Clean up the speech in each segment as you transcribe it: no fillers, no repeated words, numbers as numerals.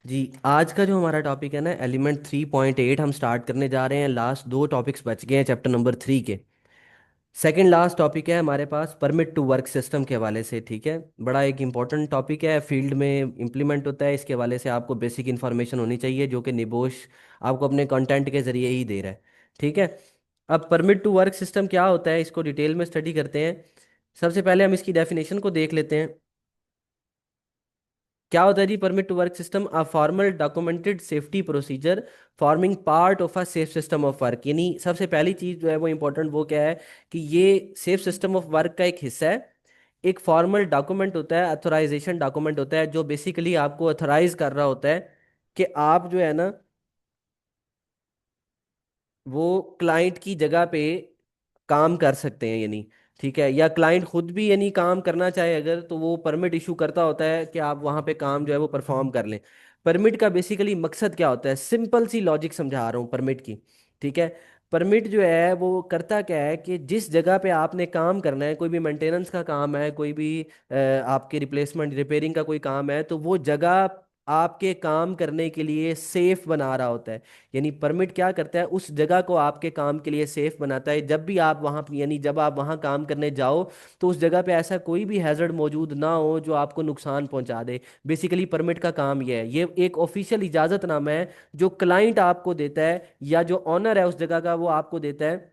जी, आज का जो हमारा टॉपिक है ना, एलिमेंट 3.8 हम स्टार्ट करने जा रहे हैं। लास्ट दो टॉपिक्स बच गए हैं चैप्टर नंबर 3 के। सेकंड लास्ट टॉपिक है हमारे पास परमिट टू वर्क सिस्टम के हवाले से। ठीक है, बड़ा एक इंपॉर्टेंट टॉपिक है, फील्ड में इम्प्लीमेंट होता है। इसके हवाले से आपको बेसिक इन्फॉर्मेशन होनी चाहिए जो कि निबोश आपको अपने कंटेंट के जरिए ही दे रहा है। ठीक है, अब परमिट टू वर्क सिस्टम क्या होता है, इसको डिटेल में स्टडी करते हैं। सबसे पहले हम इसकी डेफिनेशन को देख लेते हैं। क्या होता है जी permit to work system? A formal documented safety procedure forming part of a safe system of work. यानी सबसे पहली चीज जो है वो इंपॉर्टेंट वो क्या है कि ये सेफ सिस्टम ऑफ वर्क का एक हिस्सा है। एक फॉर्मल डॉक्यूमेंट होता है, अथोराइजेशन डॉक्यूमेंट होता है, जो बेसिकली आपको अथोराइज कर रहा होता है कि आप जो है ना वो क्लाइंट की जगह पे काम कर सकते हैं। यानी ठीक है, या क्लाइंट खुद भी यानी काम करना चाहे अगर, तो वो परमिट इशू करता होता है कि आप वहां पे काम जो है वो परफॉर्म कर लें। परमिट का बेसिकली मकसद क्या होता है? सिंपल सी लॉजिक समझा रहा हूँ परमिट की। ठीक है, परमिट जो है वो करता क्या है कि जिस जगह पे आपने काम करना है, कोई भी मेंटेनेंस का काम है, कोई भी आपके रिप्लेसमेंट रिपेयरिंग का कोई काम है, तो वो जगह आपके काम करने के लिए सेफ बना रहा होता है। यानी परमिट क्या करता है, उस जगह को आपके काम के लिए सेफ बनाता है। जब भी आप वहाँ यानी जब आप वहाँ काम करने जाओ तो उस जगह पे ऐसा कोई भी हैजर्ड मौजूद ना हो जो आपको नुकसान पहुंचा दे। बेसिकली परमिट का काम यह है, ये एक ऑफिशियल इजाजतनामा है जो क्लाइंट आपको देता है या जो ऑनर है उस जगह का वो आपको देता है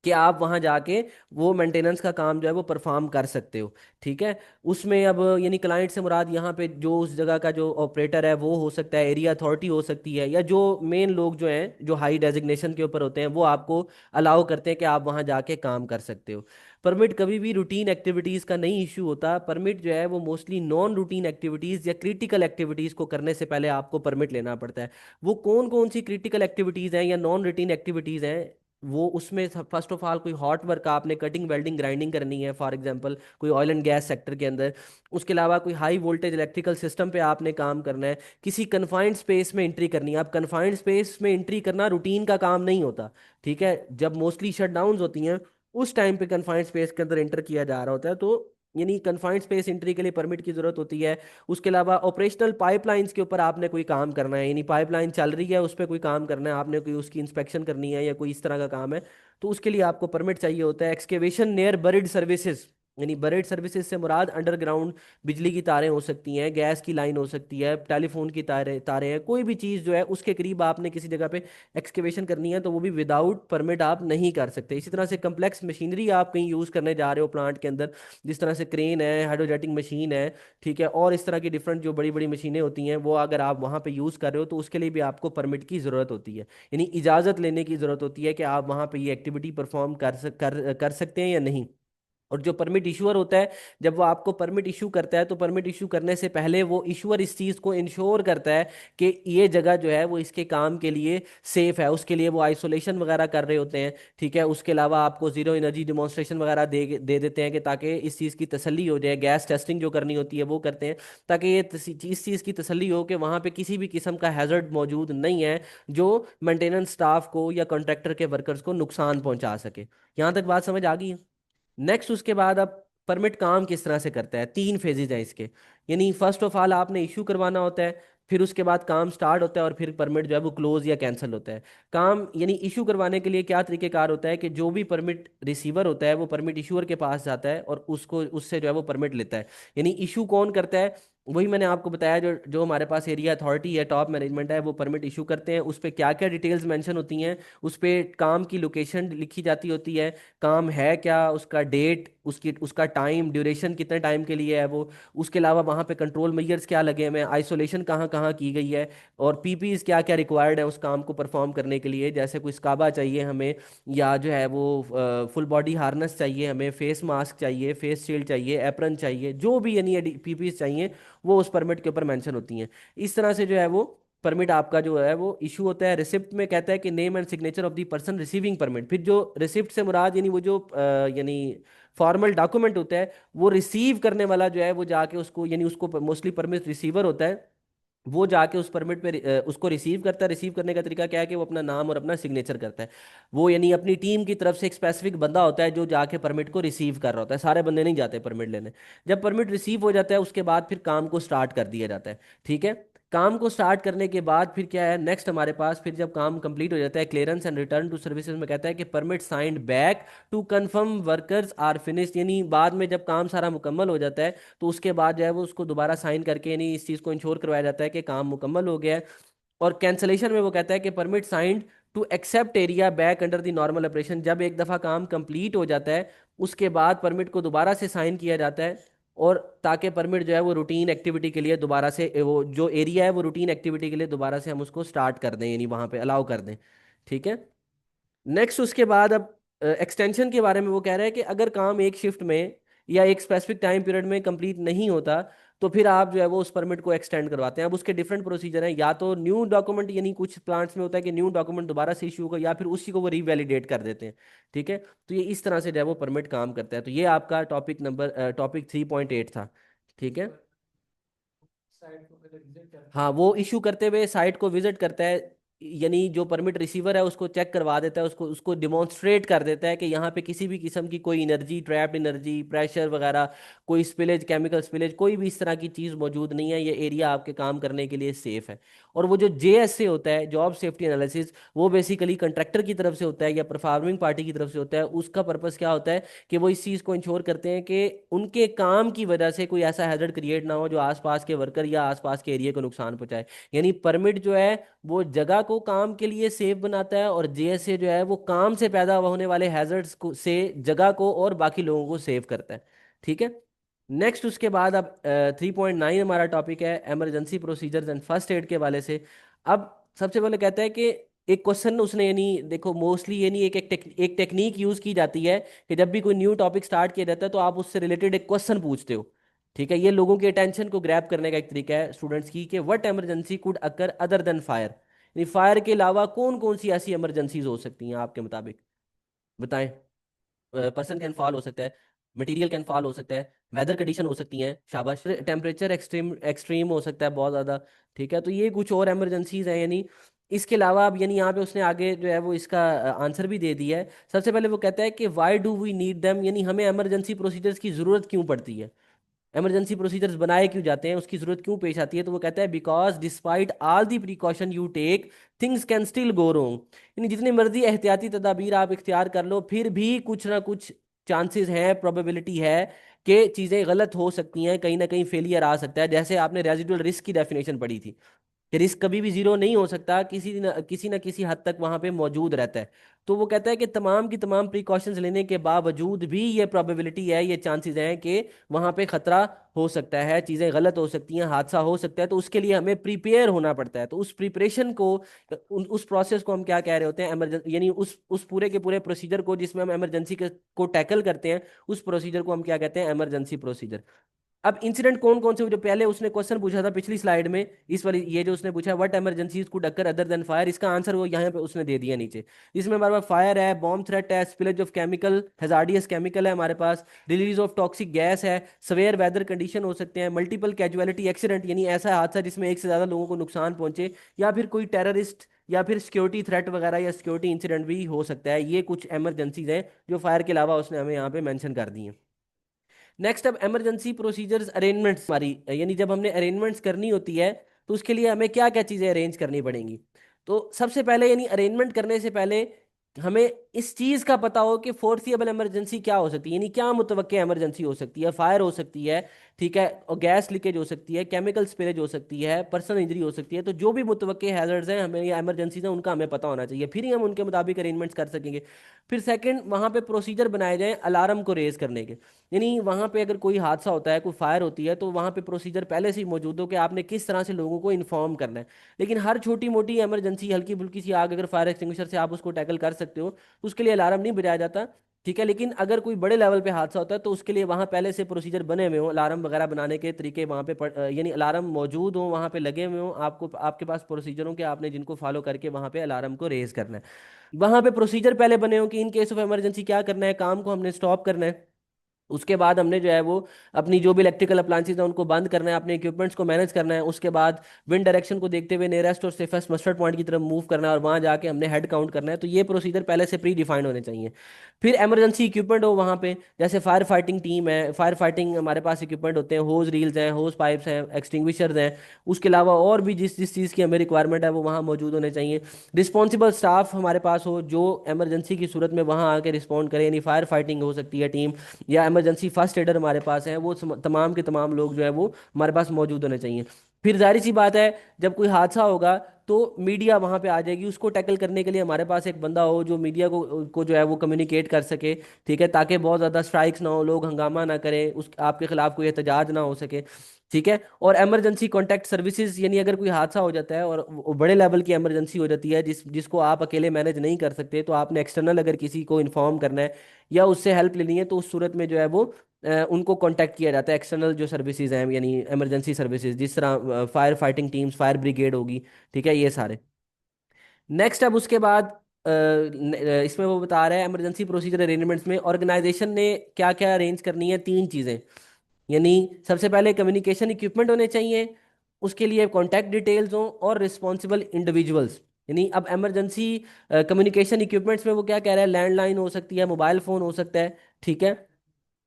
कि आप वहां जाके वो मेंटेनेंस का काम जो है वो परफॉर्म कर सकते हो। ठीक है, उसमें अब यानी क्लाइंट से मुराद यहाँ पे जो उस जगह का जो ऑपरेटर है वो हो सकता है, एरिया अथॉरिटी हो सकती है, या जो मेन लोग जो हैं जो हाई डेजिग्नेशन के ऊपर होते हैं वो आपको अलाउ करते हैं कि आप वहां जाके काम कर सकते हो। परमिट कभी भी रूटीन एक्टिविटीज़ का नहीं इशू होता। परमिट जो है वो मोस्टली नॉन रूटीन एक्टिविटीज़ या क्रिटिकल एक्टिविटीज़ को करने से पहले आपको परमिट लेना पड़ता है। वो कौन कौन सी क्रिटिकल एक्टिविटीज़ हैं या नॉन रूटीन एक्टिविटीज़ हैं? वो उसमें फर्स्ट ऑफ ऑल कोई हॉट वर्क आपने कटिंग वेल्डिंग ग्राइंडिंग करनी है, फॉर एग्जांपल कोई ऑयल एंड गैस सेक्टर के अंदर। उसके अलावा कोई हाई वोल्टेज इलेक्ट्रिकल सिस्टम पे आपने काम करना है, किसी कन्फाइंड स्पेस में एंट्री करनी है। अब कन्फाइंड स्पेस में एंट्री करना रूटीन का काम नहीं होता। ठीक है, जब मोस्टली शटडाउन्स होती हैं उस टाइम पे कन्फाइंड स्पेस के अंदर एंटर किया जा रहा होता है, तो यानी कन्फाइंड स्पेस एंट्री के लिए परमिट की जरूरत होती है। उसके अलावा ऑपरेशनल पाइपलाइंस के ऊपर आपने कोई काम करना है, यानी पाइपलाइन चल रही है उस पर कोई काम करना है, आपने कोई उसकी इंस्पेक्शन करनी है या कोई इस तरह का काम है, तो उसके लिए आपको परमिट चाहिए होता है। एक्सकेवेशन नियर बरिड सर्विसेज, यानी बरिड सर्विसेज से मुराद अंडरग्राउंड बिजली की तारें हो सकती हैं, गैस की लाइन हो सकती है, टेलीफोन की तारें तारें हैं, कोई भी चीज़ जो है उसके करीब आपने किसी जगह पे एक्सकेवेशन करनी है, तो वो भी विदाउट परमिट आप नहीं कर सकते। इसी तरह से कम्प्लेक्स मशीनरी आप कहीं यूज़ करने जा रहे हो प्लांट के अंदर, जिस तरह से क्रेन है, हाइड्रोजेटिक मशीन है, ठीक है, और इस तरह की डिफरेंट जो बड़ी बड़ी मशीनें होती हैं, वो अगर आप वहाँ पे यूज़ कर रहे हो तो उसके लिए भी आपको परमिट की ज़रूरत होती है। यानी इजाज़त लेने की ज़रूरत होती है कि आप वहाँ पे ये एक्टिविटी परफॉर्म कर सकते हैं या नहीं। और जो परमिट इशूअर होता है, जब वो आपको परमिट इशू करता है तो परमिट इशू करने से पहले वो इशूअर इस चीज़ को इंश्योर करता है कि ये जगह जो है वो इसके काम के लिए सेफ है। उसके लिए वो आइसोलेशन वगैरह कर रहे होते हैं। ठीक है, उसके अलावा आपको जीरो एनर्जी डिमॉन्स्ट्रेशन वगैरह दे देते हैं कि ताकि इस चीज़ की तसल्ली हो जाए। गैस टेस्टिंग जो करनी होती है वो करते हैं ताकि इस चीज़ की तसल्ली हो कि वहाँ पे किसी भी किस्म का हैजर्ड मौजूद नहीं है जो मेंटेनेंस स्टाफ को या कॉन्ट्रैक्टर के वर्कर्स को नुकसान पहुंचा सके। यहाँ तक बात समझ आ गई है? नेक्स्ट उसके बाद अब परमिट काम किस तरह से करता है, तीन फेजेज हैं इसके। यानी फर्स्ट ऑफ ऑल आपने इशू करवाना होता है, फिर उसके बाद काम स्टार्ट होता है, और फिर परमिट जो है वो क्लोज या कैंसिल होता है। काम यानी इशू करवाने के लिए क्या तरीकेकार होता है कि जो भी परमिट रिसीवर होता है वो परमिट इशूअर के पास जाता है और उसको उससे जो है वो परमिट लेता है। यानी इशू कौन करता है? वही मैंने आपको बताया, जो जो हमारे पास एरिया अथॉरिटी है, टॉप मैनेजमेंट है, वो परमिट इशू करते हैं। उस पर क्या क्या डिटेल्स मेंशन होती हैं, उस पर काम की लोकेशन लिखी जाती होती है, काम है क्या, उसका डेट, उसकी उसका टाइम ड्यूरेशन कितने टाइम के लिए है वो, उसके अलावा वहाँ पे कंट्रोल मेजर्स क्या लगे हुए हैं, आइसोलेशन कहाँ कहाँ की गई है, और पीपीज क्या क्या रिक्वायर्ड है उस काम को परफॉर्म करने के लिए। जैसे कोई स्काबा चाहिए हमें, या जो है वो फुल बॉडी हार्नेस चाहिए हमें, फेस मास्क चाहिए, फेस शील्ड चाहिए, एप्रन चाहिए, जो भी यानी पीपीज चाहिए वो उस परमिट के ऊपर मेंशन होती हैं। इस तरह से जो है वो परमिट आपका जो है वो इशू होता है। रिसिप्ट में कहता है कि name and signature of the person receiving permit. फिर जो रिसिप्ट से मुराद यानी वो जो यानी फॉर्मल डॉक्यूमेंट होता है, वो रिसीव करने वाला जो है वो जाके उसको, यानी उसको मोस्टली परमिट रिसीवर होता है, वो जाके उस परमिट पे उसको रिसीव करता है। रिसीव करने का तरीका क्या है कि वो अपना नाम और अपना सिग्नेचर करता है। वो यानी अपनी टीम की तरफ से एक स्पेसिफिक बंदा होता है जो जाके परमिट को रिसीव कर रहा होता है, सारे बंदे नहीं जाते परमिट लेने। जब परमिट रिसीव हो जाता है उसके बाद फिर काम को स्टार्ट कर दिया जाता है। ठीक है, काम को स्टार्ट करने के बाद फिर क्या है नेक्स्ट हमारे पास, फिर जब काम कंप्लीट हो जाता है, clearance and return to services में कहता है कि permit signed back to confirm workers are finished, यानी बाद में जब काम सारा मुकम्मल हो जाता है तो उसके बाद जो है वो उसको दोबारा साइन करके यानी इस चीज़ को इंश्योर करवाया जाता है कि काम मुकम्मल हो गया है। और कैंसलेशन में वो कहता है कि permit signed to accept area back under the normal operation, जब एक दफ़ा काम कंप्लीट हो जाता है उसके बाद परमिट को दोबारा से साइन किया जाता है, और ताकि परमिट जो है वो रूटीन एक्टिविटी के लिए दोबारा से, वो जो एरिया है वो रूटीन एक्टिविटी के लिए दोबारा से हम उसको स्टार्ट कर दें, यानी वहाँ पे अलाउ कर दें। ठीक है। नेक्स्ट उसके बाद अब एक्सटेंशन के बारे में वो कह रहा है कि अगर काम एक शिफ्ट में या एक स्पेसिफिक टाइम पीरियड में कंप्लीट नहीं होता तो फिर आप जो है वो उस परमिट को एक्सटेंड करवाते हैं। अब उसके डिफरेंट प्रोसीजर हैं, या तो न्यू डॉक्यूमेंट, यानी कुछ प्लांट्स में होता है कि न्यू डॉक्यूमेंट दोबारा से इशू होगा, या फिर उसी को वो रीवैलिडेट कर देते हैं। ठीक है। तो ये इस तरह से जो है वो परमिट काम करता है। तो ये आपका टॉपिक 3.8 था। ठीक है। हाँ, वो इशू करते हुए साइट को विजिट करता है, यानी जो परमिट रिसीवर है उसको चेक करवा देता है, उसको उसको डिमॉन्स्ट्रेट कर देता है कि यहाँ पे किसी भी किस्म की कोई एनर्जी, ट्रैप्ड एनर्जी, प्रेशर वगैरह, कोई स्पिलेज, केमिकल स्पिलेज, कोई भी इस तरह की चीज़ मौजूद नहीं है, ये एरिया आपके काम करने के लिए सेफ है। और वो जो JSA होता है, जॉब सेफ्टी एनालिसिस, वो बेसिकली कंट्रैक्टर की तरफ से होता है या परफॉर्मिंग पार्टी की तरफ से होता है। उसका पर्पस क्या होता है कि वो इस चीज़ को इंश्योर करते हैं कि उनके काम की वजह से कोई ऐसा हैजर्ड क्रिएट ना हो जो आसपास के वर्कर या आसपास के एरिया को नुकसान पहुंचाए। यानी परमिट जो है वो जगह को काम के लिए सेफ बनाता है, और JSA जो है वो काम से पैदा होने वाले हैजर्ड्स को से जगह को और बाकी लोगों को सेव करता है। ठीक है। नेक्स्ट उसके बाद अब 3.9 हमारा टॉपिक है emergency procedures and first add के वाले से। अब सबसे पहले कहता है कि एक क्वेश्चन उसने, यानी देखो मोस्टली यानी एक टेक्निक यूज की जाती है कि जब भी कोई न्यू टॉपिक स्टार्ट किया जाता है तो आप उससे रिलेटेड एक क्वेश्चन पूछते हो। ठीक है। ये लोगों की अटेंशन को ग्रैब करने का एक तरीका है स्टूडेंट्स की, कि what emergency could occur other than fire, यानी फायर के अलावा कौन कौन सी ऐसी इमरजेंसीज हो सकती हैं आपके मुताबिक, बताएं। पर्सन कैन फॉल हो सकता है, मटेरियल कैन फॉल हो सकता है, वेदर कंडीशन हो सकती हैं, शाबाश, टेम्परेचर एक्सट्रीम एक्सट्रीम हो सकता है बहुत ज़्यादा। ठीक है। तो ये कुछ और इमरजेंसीज हैं, यानी इसके अलावा अब यानी यहाँ पे उसने आगे जो है वो इसका आंसर भी दे दिया है। सबसे पहले वो कहता है कि why do we need them, यानी हमें इमरजेंसी प्रोसीजर्स की ज़रूरत क्यों पड़ती है, इमरजेंसी प्रोसीजर्स बनाए क्यों जाते हैं, उसकी जरूरत क्यों पेश आती है। तो वो कहता है because despite all the precaution you take things can still go wrong, यानी जितनी मर्जी एहतियाती तदाबीर आप इख्तियार कर लो फिर भी कुछ ना कुछ चांसेस हैं, प्रोबेबिलिटी है कि चीज़ें गलत हो सकती हैं, कहीं ना कहीं फेलियर आ सकता है। जैसे आपने रेजिडुअल रिस्क की डेफिनेशन पढ़ी थी कि रिस्क कभी भी जीरो नहीं हो सकता, किसी न किसी हद तक वहां पे मौजूद रहता है। तो वो कहता है कि तमाम की तमाम प्रिकॉशंस लेने के बावजूद भी ये प्रोबेबिलिटी है, ये चांसेस हैं कि वहां पे खतरा हो सकता है, चीज़ें गलत हो सकती हैं, हादसा हो सकता है। तो उसके लिए हमें प्रिपेयर होना पड़ता है। तो उस प्रिपरेशन को, उस प्रोसेस को हम क्या कह रहे होते हैं, इमरजेंसी, यानी उस पूरे के पूरे प्रोसीजर को जिसमें हम इमरजेंसी को टैकल करते हैं, उस प्रोसीजर को हम क्या कहते हैं, इमरजेंसी प्रोसीजर। अब इंसिडेंट कौन कौन से, जो पहले उसने क्वेश्चन पूछा था पिछली स्लाइड में, इस वाली ये जो उसने पूछा what emergencies could occur other than fire, इसका आंसर वो यहाँ पे उसने दे दिया नीचे। इसमें हमारे पास फायर है, बॉम्ब थ्रेट है, spillage of chemical, hazardous chemical है हमारे पास, रिलीज ऑफ टॉक्सिक गैस है, सवेयर वेदर कंडीशन हो सकते हैं, मल्टीपल कैजुअलिटी एक्सीडेंट, यानी ऐसा हादसा जिसमें एक से ज्यादा लोगों को नुकसान पहुंचे, या फिर कोई टेररिस्ट या फिर सिक्योरिटी थ्रेट वगैरह या सिक्योरिटी इंसिडेंट भी हो सकता है। ये कुछ इमरजेंसीज हैं जो फायर के अलावा उसने हमें यहाँ पे मेंशन कर दी हैं। नेक्स्ट, अब इमरजेंसी प्रोसीजर्स अरेंजमेंट्स हमारी, यानी जब हमने अरेंजमेंट्स करनी होती है तो उसके लिए हमें क्या क्या चीज़ें अरेंज करनी पड़ेंगी। तो सबसे पहले यानी अरेंजमेंट करने से पहले हमें इस चीज़ का पता हो कि फोर्सिएबल इमरजेंसी क्या हो सकती है, यानी क्या मुतवक्के इमरजेंसी हो सकती है। फायर हो सकती है, ठीक है, और गैस लीकेज हो सकती है, केमिकल स्पिलेज हो सकती है, पर्सनल इंजरी हो सकती है। तो जो भी मुतवक्के हैजर्ड्स हैं हमें या इमरजेंसीज हैं उनका हमें पता होना चाहिए, फिर ही हम उनके मुताबिक अरेंजमेंट्स कर सकेंगे। फिर सेकंड, वहाँ पे प्रोसीजर बनाए जाएं अलार्म को रेज करने के, यानी वहाँ पे अगर कोई हादसा होता है, कोई फायर होती है, तो वहाँ पे प्रोसीजर पहले से ही मौजूद हो कि आपने किस तरह से लोगों को इन्फॉर्म करना है। लेकिन हर छोटी मोटी इमरजेंसी, हल्की फुल्की सी आग, अगर फायर एक्सटिंग्विशर से आप उसको टैकल कर सकते हो तो उसके लिए अलार्म नहीं बजाया जाता। ठीक है। लेकिन अगर कोई बड़े लेवल पे हादसा होता है तो उसके लिए वहाँ पहले से प्रोसीजर बने हुए हो, अलार्म वगैरह बनाने के तरीके वहाँ पे यानी अलार्म मौजूद हो, वहाँ पे लगे हुए हो, आपको आपके पास प्रोसीजर हो कि आपने जिनको फॉलो करके वहाँ पे अलार्म को रेज करना है। वहाँ पे प्रोसीजर पहले बने हो कि इन केस ऑफ इमरजेंसी क्या करना है, काम को हमने स्टॉप करना है। उसके बाद हमने जो है वो अपनी जो भी इलेक्ट्रिकल अप्लायंसेज है उनको बंद करना है, अपने इक्विपमेंट्स को मैनेज करना है। उसके बाद विंड डायरेक्शन को देखते हुए नियरेस्ट और सेफेस्ट मस्टर्ड पॉइंट की तरफ मूव करना है, और वहां जाके हमने हेड काउंट करना है। तो ये प्रोसीजर पहले से प्री डिफाइंड होने चाहिए। फिर इमरजेंसी इक्विपमेंट हो वहाँ पे, जैसे फायर फाइटिंग टीम है, फायर फाइटिंग हमारे पास इक्विपमेंट होते हैं, होज रील्स हैं, होज पाइप्स हैं, एक्सटिंग्विशर्स हैं। उसके अलावा और भी जिस जिस चीज़ की हमें रिक्वायरमेंट है वो वहाँ मौजूद होने चाहिए। रिस्पॉन्सिबल स्टाफ हमारे पास हो जो इमरजेंसी की सूरत में वहाँ आके रिस्पॉन्ड करे, यानी फायर फाइटिंग हो सकती है टीम, या इमरजेंसी फर्स्ट एडर हमारे पास है, वो तमाम के तमाम लोग जो है वो हमारे पास मौजूद होने चाहिए। फिर जाहिर सी बात है, जब कोई हादसा होगा तो मीडिया वहां पे आ जाएगी, उसको टैकल करने के लिए हमारे पास एक बंदा हो जो मीडिया को जो है वो कम्युनिकेट कर सके। ठीक है, ताकि बहुत ज़्यादा स्ट्राइक्स ना हो, लोग हंगामा ना करें, उस आपके खिलाफ कोई एहतजाज ना हो सके। ठीक है, और इमरजेंसी कॉन्टैक्ट सर्विसेज, यानी अगर कोई हादसा हो जाता है और वो बड़े लेवल की इमरजेंसी हो जाती है जिसको आप अकेले मैनेज नहीं कर सकते, तो आपने एक्सटर्नल अगर किसी को इन्फॉर्म करना है या उससे हेल्प लेनी है, तो उस सूरत में जो है वो उनको कांटेक्ट किया जाता है। एक्सटर्नल जो सर्विसेज हैं यानी इमरजेंसी सर्विसेज, जिस तरह fire fighting teams, fire brigade होगी। ठीक है, ये सारे। नेक्स्ट, अब उसके बाद इसमें वो बता रहा है इमरजेंसी प्रोसीजर अरेंजमेंट्स में ऑर्गेनाइजेशन ने क्या क्या अरेंज करनी है। तीन चीज़ें, यानी सबसे पहले कम्युनिकेशन इक्विपमेंट होने चाहिए, उसके लिए कॉन्टैक्ट डिटेल्स हों, और रिस्पॉन्सिबल इंडिविजुअल्स। यानी अब इमरजेंसी कम्युनिकेशन इक्विपमेंट्स में वो क्या कह रहा है, लैंडलाइन हो सकती है, मोबाइल फ़ोन हो सकता है। ठीक है,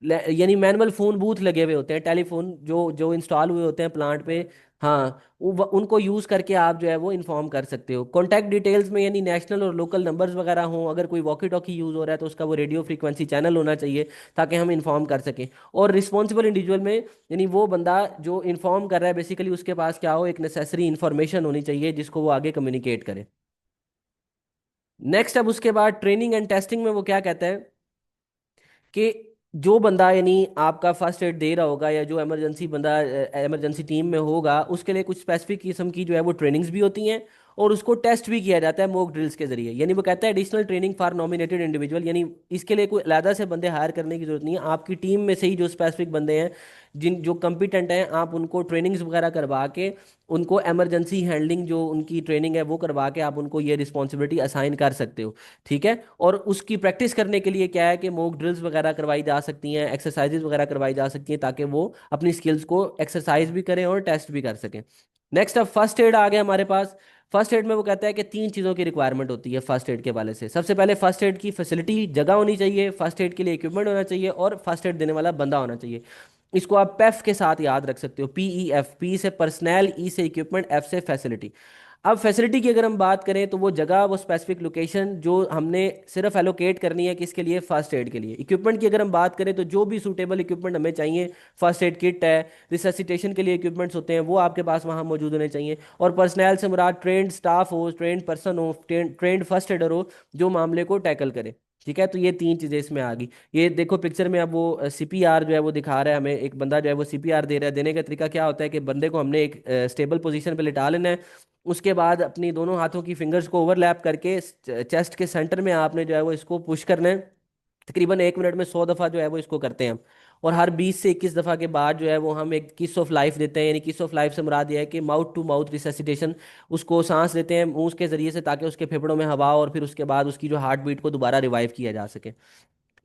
यानी मैनुअल फोन बूथ लगे हुए होते हैं, टेलीफोन जो जो इंस्टॉल हुए होते हैं प्लांट पे। हाँ, उनको यूज करके आप जो है वो इन्फॉर्म कर सकते हो। कॉन्टैक्ट डिटेल्स में यानी नेशनल और लोकल नंबर्स वगैरह हों, अगर कोई वॉकी टॉकी यूज हो रहा है तो उसका वो रेडियो फ्रीक्वेंसी चैनल होना चाहिए ताकि हम इन्फॉर्म कर सकें। और रिस्पॉन्सिबल इंडिविजुअल में यानी वो बंदा जो इन्फॉर्म कर रहा है बेसिकली उसके पास क्या हो, एक नेसेसरी इन्फॉर्मेशन होनी चाहिए जिसको वो आगे कम्युनिकेट करे। नेक्स्ट, अब उसके बाद ट्रेनिंग एंड टेस्टिंग में वो क्या कहता है कि जो बंदा यानी आपका फर्स्ट एड दे रहा होगा, या जो इमरजेंसी बंदा इमरजेंसी टीम में होगा, उसके लिए कुछ स्पेसिफिक किस्म की जो है वो ट्रेनिंग्स भी होती हैं, और उसको टेस्ट भी किया जाता है मॉक ड्रिल्स के जरिए। यानी वो कहता है additional training for nominated individual, यानी इसके लिए कोई अलग से बंदे हायर करने की जरूरत नहीं है। आपकी टीम में से ही जो स्पेसिफिक बंदे हैं, जिन जो कम्पिटेंट हैं, आप उनको ट्रेनिंग्स वगैरह करवा के, उनको इमरजेंसी हैंडलिंग जो उनकी ट्रेनिंग है वो करवा के आप उनको ये रिस्पॉन्सिबिलिटी असाइन कर सकते हो। ठीक है, और उसकी प्रैक्टिस करने के लिए क्या है कि मॉक ड्रिल्स वगैरह करवाई जा सकती हैं, एक्सरसाइजेज वगैरह करवाई जा सकती हैं, ताकि वो अपनी स्किल्स को एक्सरसाइज भी करें और टेस्ट भी कर सकें। नेक्स्ट, अब फर्स्ट एड आ गया हमारे पास। फर्स्ट एड में वो कहता है कि तीन चीज़ों की रिक्वायरमेंट होती है फर्स्ट एड के वाले से। सबसे पहले फर्स्ट एड की फैसिलिटी, जगह होनी चाहिए, फर्स्ट एड के लिए इक्विपमेंट होना चाहिए, और फर्स्ट एड देने वाला बंदा होना चाहिए। इसको आप पेफ के साथ याद रख सकते हो, PEF, पी से पर्सनल, ई से इक्विपमेंट, एफ से फैसिलिटी। अब फैसिलिटी की अगर हम बात करें तो वो जगह, वो स्पेसिफिक लोकेशन जो हमने सिर्फ एलोकेट करनी है किसके लिए, फर्स्ट एड के लिए। इक्विपमेंट की अगर हम बात करें तो जो भी सूटेबल इक्विपमेंट हमें चाहिए, फर्स्ट एड किट है, रिससिटेशन के लिए इक्विपमेंट्स होते हैं, वो आपके पास वहाँ मौजूद होने चाहिए। और पर्सनल से मुराद ट्रेंड स्टाफ हो, ट्रेंड पर्सन हो, ट्रेंड फर्स्ट एडर हो जो मामले को टैकल करे। ठीक है, तो ये तीन चीज़ें इसमें आ गई। ये देखो पिक्चर में, अब वो CPR जो है वो दिखा रहा है हमें, एक बंदा जो है वो CPR दे रहा है। देने का तरीका क्या होता है कि बंदे को हमने एक स्टेबल पोजीशन पे लिटा लेना है। उसके बाद अपनी दोनों हाथों की फिंगर्स को ओवरलैप करके चेस्ट के सेंटर में आपने जो है वो इसको पुश करना है। तकरीबन 1 मिनट में 100 दफ़ा जो है वो इसको करते हैं हम। और हर 20 से 21 दफ़ा के बाद जो है वो हम एक किस ऑफ लाइफ देते हैं। यानी किस ऑफ लाइफ से मुराद ये है कि माउथ टू माउथ रिससिटेशन, उसको सांस देते हैं मुंह के जरिए से ताकि उसके फेफड़ों में हवा, और फिर उसके बाद उसकी जो हार्ट बीट को दोबारा रिवाइव किया जा सके।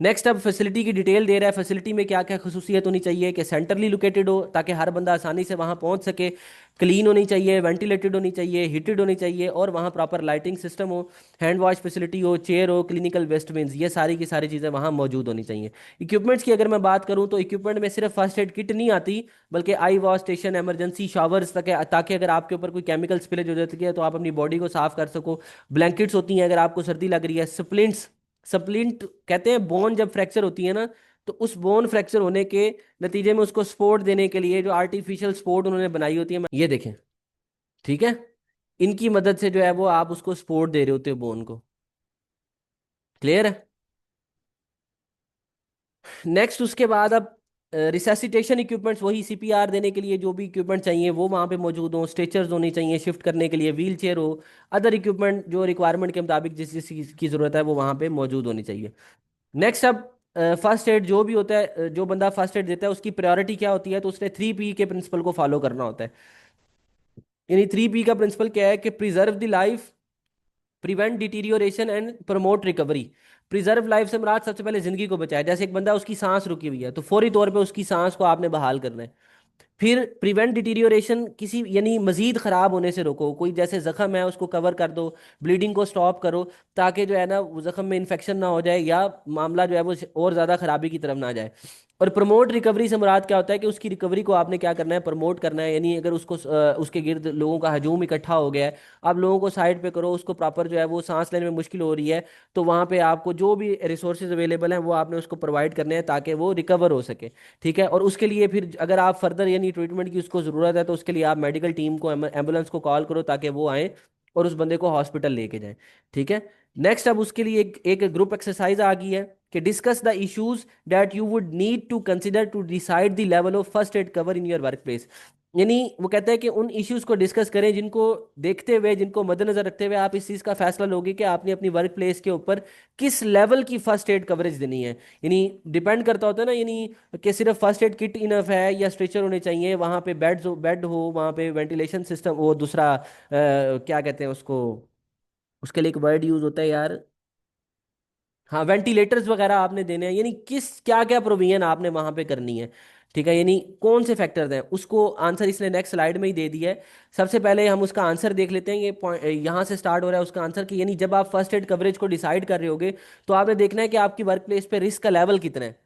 नेक्स्ट, अब फैसिलिटी की डिटेल दे रहा है। फैसिलिटी में क्या क्या खसूसियत होनी चाहिए कि सेंटरली लोकेटेड हो ताकि हर बंदा आसानी से वहां पहुंच सके, क्लीन होनी चाहिए, वेंटिलेटेड होनी चाहिए, हीटेड होनी चाहिए, और वहां प्रॉपर लाइटिंग सिस्टम हो, हैंड वॉश फैसिलिटी हो, चेयर हो, क्लिनिकल वेस्ट बिन्स, ये सारी की सारी चीज़ें वहां मौजूद होनी चाहिए। इक्विपमेंट्स की अगर मैं बात करूं तो इक्विपमेंट में सिर्फ फर्स्ट एड किट नहीं आती, बल्कि आई वॉश स्टेशन, इमरजेंसी शावर्स तक है, ताकि अगर आपके ऊपर कोई केमिकल स्पिलेज हो जाती है तो आप अपनी बॉडी को साफ कर सको। ब्लैंकेट्स होती हैं अगर आपको सर्दी लग रही है। स्प्लिंट्स, स्प्लिंट कहते हैं बोन जब फ्रैक्चर होती है ना, तो उस बोन फ्रैक्चर होने के नतीजे में उसको सपोर्ट देने के लिए जो आर्टिफिशियल सपोर्ट उन्होंने बनाई होती है, ये देखें। ठीक है, इनकी मदद से जो है वो आप उसको सपोर्ट दे रहे होते हो बोन को। क्लियर है। नेक्स्ट, उसके बाद अब रिसेसिटेशन इक्विपमेंट्स, वही CPR देने के लिए जो भी इक्विपमेंट चाहिए वो वहाँ पे मौजूद हो। स्ट्रेचर्स होनी चाहिए शिफ्ट करने के लिए, व्हील चेयर हो, अदर इक्विपमेंट जो रिक्वायरमेंट के मुताबिक जिस जिस चीज़ की ज़रूरत है वो वहाँ पे मौजूद होनी चाहिए। नेक्स्ट, अब फर्स्ट एड जो भी होता है, जो बंदा फर्स्ट एड देता है उसकी प्रायोरिटी क्या होती है, तो उसने 3P के प्रिंसिपल को फॉलो करना होता है। यानी 3P का प्रिंसिपल क्या है कि preserve the life, prevent deterioration and promote recovery. Preserve life से मुराद सबसे पहले जिंदगी को बचाए। जैसे एक बंदा, उसकी सांस रुकी हुई है, तो फौरी तौर पे उसकी सांस को आपने बहाल करना है। फिर प्रिवेंट डिटीरियोरेशन, किसी यानी मजीद खराब होने से रोको। कोई जैसे जख्म है उसको कवर कर दो, ब्लीडिंग को स्टॉप करो, ताकि जो है ना वो जख्म में इन्फेक्शन ना हो जाए या मामला जो है वो और ज़्यादा खराबी की तरफ ना जाए। और प्रमोट रिकवरी से मुराद क्या होता है कि उसकी रिकवरी को आपने क्या करना है, प्रमोट करना है। यानी अगर उसको उसके गिर्द लोगों का हजूम इकट्ठा हो गया है, आप लोगों को साइड पे करो, उसको प्रॉपर जो है वो सांस लेने में मुश्किल हो रही है, तो वहाँ पे आपको जो भी रिसोर्सेज अवेलेबल हैं वो आपने उसको प्रोवाइड करने हैं ताकि वो रिकवर हो सके। ठीक है। और उसके लिए फिर अगर आप फर्दर यानी ट्रीटमेंट की उसको ज़रूरत है, तो उसके लिए आप मेडिकल टीम को, एम्बुलेंस को कॉल करो ताकि वो आए और उस बंदे को हॉस्पिटल लेके जाएं। ठीक है। नेक्स्ट, अब उसके लिए एक ग्रुप एक्सरसाइज आ गई है कि discuss the issues that you would need to consider to decide the level of first aid cover in your work place. यानी वो कहता है कि उन इश्यूज को डिस्कस करें जिनको देखते हुए, जिनको मद्देनजर रखते हुए आप इस चीज़ का फैसला लोगे कि आपने अपनी वर्क प्लेस के ऊपर किस लेवल की फर्स्ट एड कवरेज देनी है। यानी डिपेंड करता होता है ना, यानी कि सिर्फ फर्स्ट एड किट इनफ है या स्ट्रेचर होने चाहिए, वहाँ पे बेड हो, वहाँ पे वेंटिलेशन सिस्टम, वो दूसरा क्या कहते हैं उसको, उसके लिए एक वर्ड यूज होता है यार, हाँ वेंटिलेटर्स वगैरह आपने देने हैं। यानी किस क्या क्या प्रोविजन आपने वहां पे करनी है। ठीक है। यानी कौन से फैक्टर्स हैं, उसको आंसर इसने नेक्स्ट स्लाइड में ही दे दिया है। सबसे पहले हम उसका आंसर देख लेते हैं। ये पॉइंट यहाँ से स्टार्ट हो रहा है उसका आंसर कि यानी जब आप फर्स्ट एड कवरेज को डिसाइड कर रहे होगे, तो आपने देखना है कि आपकी वर्क प्लेस पे रिस्क का लेवल कितना है।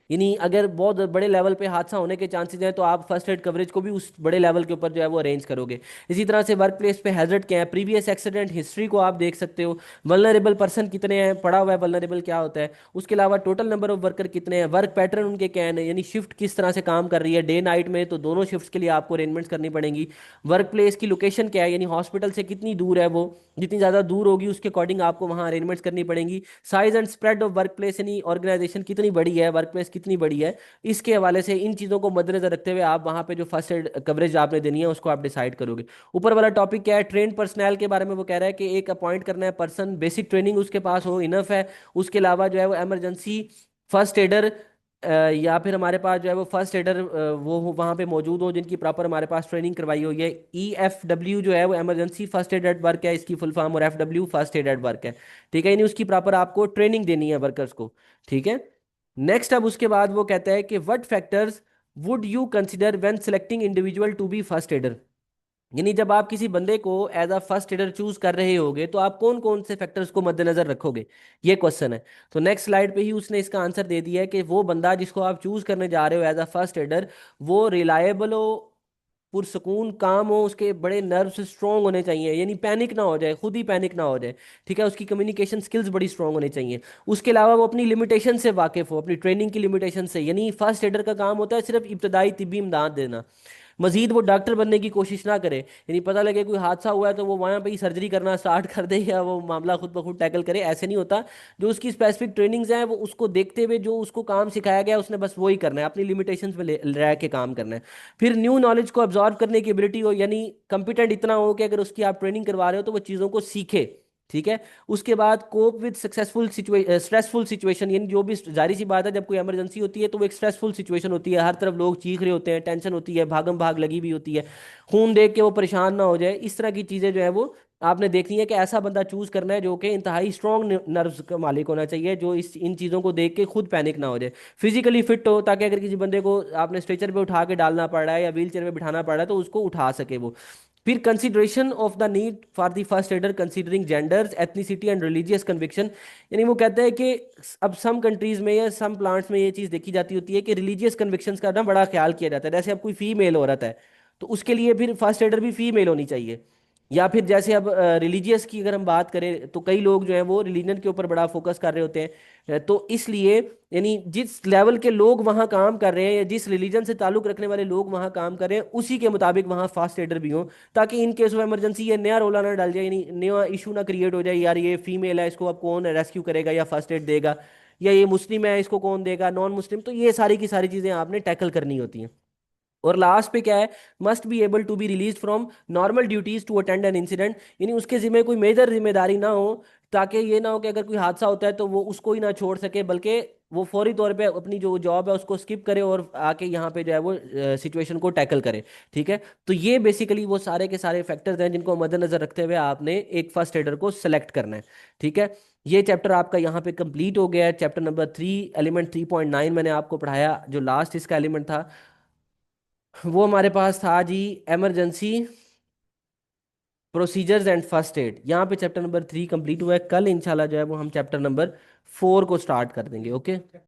यानी अगर बहुत बड़े लेवल पे हादसा होने के चांसेस हैं, तो आप फर्स्ट एड कवरेज को भी उस बड़े लेवल के ऊपर जो है वो अरेंज करोगे। इसी तरह से वर्क प्लेस पे हैजर्ड क्या है, प्रीवियस एक्सीडेंट हिस्ट्री को आप देख सकते हो। वल्नरेबल पर्सन कितने हैं, पड़ा हुआ है वल्नरेबल क्या होता है। उसके अलावा टोटल नंबर ऑफ वर्कर कितने हैं, वर्क पैटर्न उनके क्या है, यानी शिफ्ट किस तरह से काम कर रही है, डे नाइट में, तो दोनों शिफ्ट्स के लिए आपको अरेंजमेंट्स करनी पड़ेंगी। वर्क प्लेस की लोकेशन क्या है, यानी हॉस्पिटल से कितनी दूर है वो, जितनी ज़्यादा दूर होगी उसके अकॉर्डिंग आपको वहाँ अरेंजमेंट्स करनी पड़ेंगी। Size and spread of work place, यानी ऑर्गेनाइजेशन कितनी बड़ी है, वर्क प्लेस कितनी बड़ी है, इसके हवाले से इन चीज़ों को मद्देनजर रखते हुए आप वहाँ पे जो फर्स्ट एड कवरेज आपने देनी है उसको आप डिसाइड करोगे। ऊपर वाला टॉपिक क्या है, ट्रेन पर्सनल के बारे में वो कह रहा है कि एक अपॉइंट करना है पर्सन, बेसिक ट्रेनिंग उसके पास हो, इनफ है। उसके अलावा जो है वो इमरजेंसी फर्स्ट एडर, या फिर हमारे पास जो है वो फर्स्ट एडर वो वहाँ पे मौजूद हो जिनकी प्रॉपर हमारे पास ट्रेनिंग करवाई हो। ये EFW जो है वो emergency first aid at work है इसकी फुल फॉर्म, और FW first aid at work है। ठीक है। यानी उसकी प्रॉपर आपको ट्रेनिंग देनी है वर्कर्स को। ठीक है। नेक्स्ट, अब उसके बाद वो कहता है कि what factors would you consider when selecting individual to be first aider. यानी जब आप किसी बंदे को as a first aider choose कर रहे होगे, तो आप कौन कौन से फैक्टर्स को मद्देनजर रखोगे, ये क्वेश्चन है। तो नेक्स्ट स्लाइड पे ही उसने इसका आंसर दे दिया है कि वो बंदा जिसको आप चूज करने जा रहे हो एज अ फर्स्ट एडर, वो रिलायबल हो, पुरसकून काम हो, उसके बड़े नर्व्स स्ट्रांग होने चाहिए, यानी पैनिक ना हो जाए, खुद ही पैनिक ना हो जाए। ठीक है। उसकी कम्युनिकेशन स्किल्स बड़ी स्ट्रांग होनी चाहिए। उसके अलावा वो अपनी लिमिटेशन से वाकिफ हो, अपनी ट्रेनिंग की लिमिटेशन से। यानी फर्स्ट एडर का काम होता है सिर्फ इब्तदाई तिब्बी इमदाद देना, मजीद वो डॉक्टर बनने की कोशिश ना करे। यानी पता लगे कोई हादसा हुआ है तो वो वहाँ पे ही सर्जरी करना स्टार्ट कर दे या वो मामला खुद ब खुद टैकल करे, ऐसे नहीं होता। जो उसकी स्पेसिफिक ट्रेनिंग्स हैं वो उसको देखते हुए जो उसको काम सिखाया गया है उसने बस वही करना है, अपनी लिमिटेशंस में रह के काम करना है। फिर न्यू नॉलेज को अब्जॉर्व करने की एबिलिटी हो, यानी कंपिटेंट इतना हो कि अगर उसकी आप ट्रेनिंग करवा रहे हो तो वो चीज़ों को सीखे। ठीक है। उसके बाद cope with successful stressful situation, यानी जो भी जारी सी बात है जब कोई इमरजेंसी होती है तो वो एक स्ट्रेसफुल सिचुएशन होती है, हर तरफ लोग चीख रहे होते हैं, टेंशन होती है, भागम भाग लगी भी होती है, खून देख के वो परेशान ना हो जाए। इस तरह की चीज़ें जो है वो आपने देखनी है कि ऐसा बंदा चूज करना है जो कि इंतहाई स्ट्रॉन्ग नर्व्स का मालिक होना चाहिए, जो इस इन चीज़ों को देख के खुद पैनिक ना हो जाए। फिजिकली फिट हो, ताकि अगर किसी बंदे को आपने स्ट्रेचर पे उठा के डालना पड़ रहा है या व्हील चेयर पे बिठाना पड़ रहा है तो उसको उठा सके वो। फिर consideration of the need for the first adder considering genders, ethnicity and religious conviction. यानी वो कहते हैं कि अब सम कंट्रीज में या सम प्लांट्स में ये चीज़ देखी जाती होती है कि रिलीजियस कन्विक्शंस का ना बड़ा ख्याल किया जाता है। जैसे अब कोई फीमेल औरत है तो उसके लिए फिर फर्स्ट एडर भी फीमेल होनी चाहिए। या फिर जैसे अब रिलीजियस की अगर हम बात करें तो कई लोग जो हैं वो रिलीजन के ऊपर बड़ा फोकस कर रहे होते हैं। तो इसलिए यानी जिस लेवल के लोग वहाँ काम कर रहे हैं या जिस रिलीजन से ताल्लुक रखने वाले लोग वहाँ काम कर रहे हैं उसी के मुताबिक वहाँ फास्ट एडर भी हों, ताकि इन केस ऑफ इमरजेंसी ये नया रोला ना डल जाए, यानी नया इशू ना क्रिएट हो जाए, यार ये फीमेल है इसको अब कौन रेस्क्यू करेगा या फर्स्ट एड देगा, या ये मुस्लिम है इसको कौन देगा, नॉन मुस्लिम। तो ये सारी की सारी चीज़ें आपने टैकल करनी होती हैं। और लास्ट पे क्या है, must be able to be release from normal duties to attend an incident. यानी उसके जिम्मे कोई मेजर जिम्मेदारी ना हो, ताकि ये ना हो कि अगर कोई हादसा होता है तो वो उसको ही ना छोड़ सके, बल्कि वो फौरी तौर पे अपनी जो जॉब है उसको स्किप करे और आके यहाँ पे जो है वो सिचुएशन को टैकल करे। ठीक है। तो ये बेसिकली वो सारे के सारे फैक्टर्स हैं जिनको मद्देनजर रखते हुए आपने एक फर्स्ट एडर को सेलेक्ट करना है। ठीक है। ये चैप्टर आपका यहाँ पे कंप्लीट हो गया है। चैप्टर नंबर 3, एलिमेंट 3.9 मैंने आपको पढ़ाया। जो लास्ट इसका एलिमेंट था वो हमारे पास था जी, emergency procedures and first aid. यहाँ पे चैप्टर नंबर 3 कंप्लीट हुआ है। कल इंशाल्लाह जो है वो हम चैप्टर नंबर 4 को स्टार्ट कर देंगे। ओके।